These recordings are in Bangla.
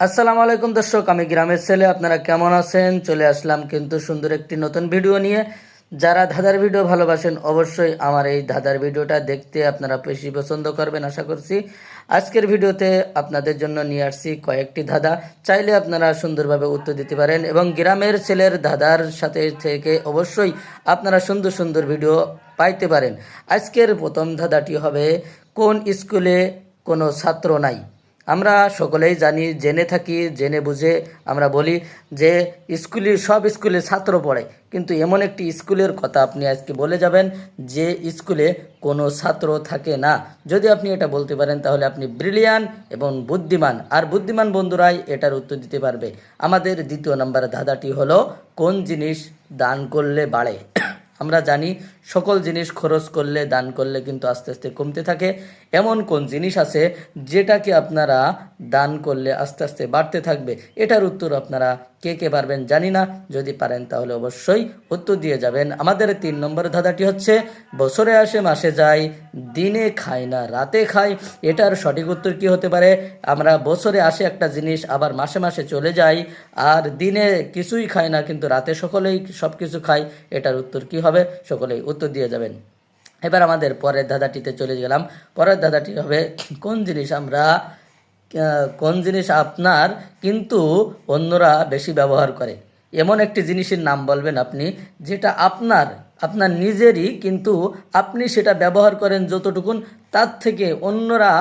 আসসালামু আলাইকুম দর্শক, আমি গ্রামের ছেলে। আপনারা কেমন আছেন? চলে আসলাম কিন্তু সুন্দর একটি নতুন ভিডিও নিয়ে। যারা ধাঁধার ভিডিও ভালোবাসেন অবশ্যই আমার এই ধাঁধার ভিডিওটা দেখতে আপনারা বেশি পছন্দ করবেন আশা করছি। আজকের ভিডিওতে আপনাদের জন্য নিয়ে আসছি কয়েকটি ধাঁধা। চাইলে আপনারা সুন্দরভাবে উত্তর দিতে পারেন এবং গ্রামের ছেলের ধাঁধার সাথে থেকে অবশ্যই আপনারা সুন্দর সুন্দর ভিডিও পাইতে পারেন। আজকের প্রথম ধাঁধাটি হবে, কোন স্কুলে কোনো ছাত্র নাই? আমরা সকলেই জানি, জেনে থাকি, জেনে বুঝে আমরা বলি যে সব স্কুলে ছাত্র পড়ে, কিন্তু এমন একটি স্কুলের কথা আপনি আজকে বলে যাবেন যে স্কুলে কোনো ছাত্র থাকে না। যদি আপনি এটা বলতে পারেন তাহলে আপনি ব্রিলিয়ান এবং বুদ্ধিমান, আর বুদ্ধিমান বন্ধুরাই এটার উত্তর দিতে পারবে। আমাদের দ্বিতীয় নম্বর ধাঁধাটি হলো, কোন জিনিস দান করলে বাড়ে? আমরা জানি সকল জিনিস খরচ করলে, দান করলে কিন্তু আস্তে আস্তে কমতে থাকে। এমন কোন জিনিস আছে যেটাকে আপনারা দান করলে আস্তে আস্তে বাড়তে থাকবে? এটার উত্তর আপনারা কে কে পারবেন জানি না, যদি পারেন তাহলে অবশ্যই উত্তর দিয়ে যাবেন। আমাদের 3 নম্বর ধাঁধাটি হচ্ছে, বছরে আসে মাসে যায়, দিনে খায় না রাতে খায়। এটার সঠিক উত্তর কি হতে পারে? আমরা বছরে আসে একটা জিনিস, আবার মাসে মাসে চলে যায়, আর দিনে কিছুই খায় না কিন্তু রাতে সকলেই সব কিছু খায়। এটার উত্তর কি হবে? সকলেই উত্তর দিয়ে যাবেন। এবার আমাদের পরের ধাঁধাটিতে চলে গেলাম। পরের ধাঁধাটি হবে, কোন জিনিস আপনার কিন্তু অন্যরা বেশি ব্যবহার করে? এমন একটি জিনিসের নাম বলবেন আপনি, যেটা আপনার নিজেরই, কিন্তু আপনি সেটা ব্যবহার করেন যতটুকুন, তার থেকে অন্যরা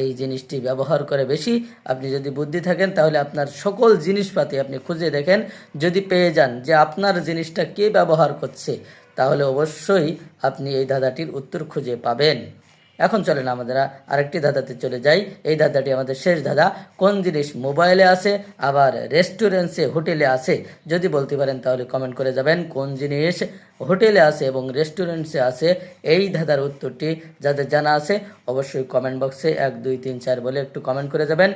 এই জিনিসটি ব্যবহার করে বেশি। আপনি যদি বুদ্ধি থাকেন তাহলে আপনার সকল জিনিসপাতি আপনি খুঁজে দেখেন, যদি পেয়ে যান যে আপনার জিনিসটা কে ব্যবহার করছে, তাহলে অবশ্যই আপনি এই ধাঁধাটির উত্তর খুঁজে পাবেন। এখন চলেন আমাদের আরেকটি ধাঁধাতে চলে যাই। এই ধাঁধাটি আমাদের শেষ ধাঁধা। কোন জিনিস মোবাইলে আছে আবার রেস্টুরেন্টসে, হোটেলে আছে? যদি বলতে পারেন তাহলে কমেন্ট করে যাবেন, কোন জিনিস হোটেলে আছে এবং রেস্টুরেন্টসে আছে? এই ধাঁধার উত্তরটি যাদের জানা আছে অবশ্যই কমেন্ট বক্সে 1 2 3 4 বলে একটু কমেন্ট করে যাবেন।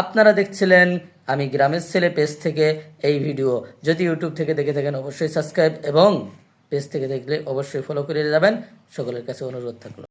আপনারা দেখছিলেন আমি গ্রামের ছেলে পেজ থেকে এই ভিডিও। যদি ইউটিউব থেকে দেখে থাকেন অবশ্যই সাবস্ক্রাইব, এবং পেজ থেকে দেখলে অবশ্যই ফলো করে যাবেন। সকলের কাছে অনুরোধ থাকলো।